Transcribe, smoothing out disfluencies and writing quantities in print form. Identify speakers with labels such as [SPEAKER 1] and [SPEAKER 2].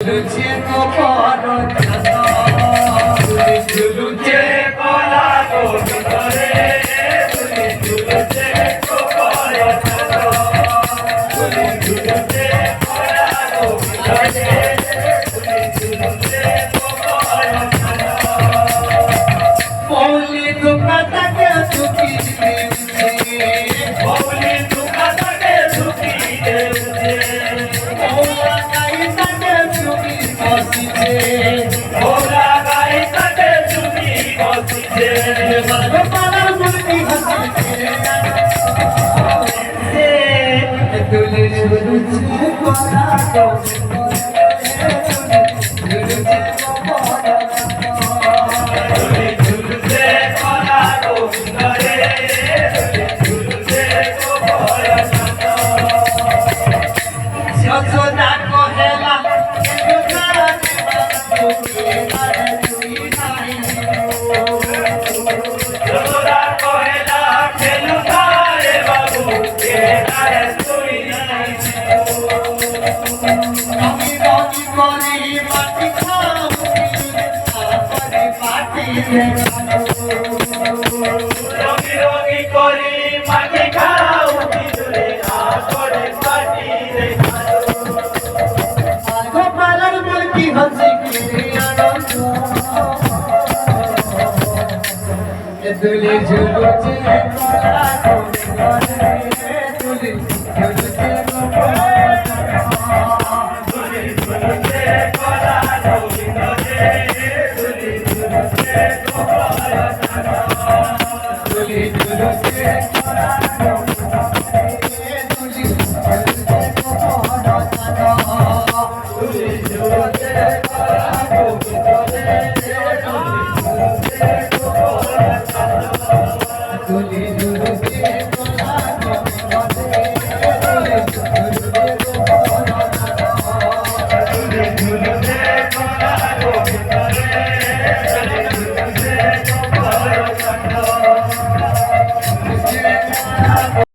[SPEAKER 1] ঝুলুছে কপাল ঝুলুছে কলা গো ভিতরে ঝুলুছে কপাল ঝুলুছে কলা গো ভিতরে ঝুলুছে কপাল মৌলি দুকাটাকে ঝুঁকি দিয়েছে মৌলি দুকাটাকে ঝুঁকি দিয়েছে মৌলা গাইটাকে ঝুঁকি বসিছে মৌলা গাইটাকে ঝুঁকি বসিছে ভালো পালার মুরগি হাসিছে তুলে ঝুলুছে কলা গো রঙি রঙি করি মাটি খাও বিজুলে না করে পাটি রে গোপালার মুরগি হাসি কে আনন্দ তুলে ঝুলুছে কলা গো ভিতরে তুলে ঝুলুছে কলা গো ভিতরে তুলে ঝুলুছে কলা গো ভিতরে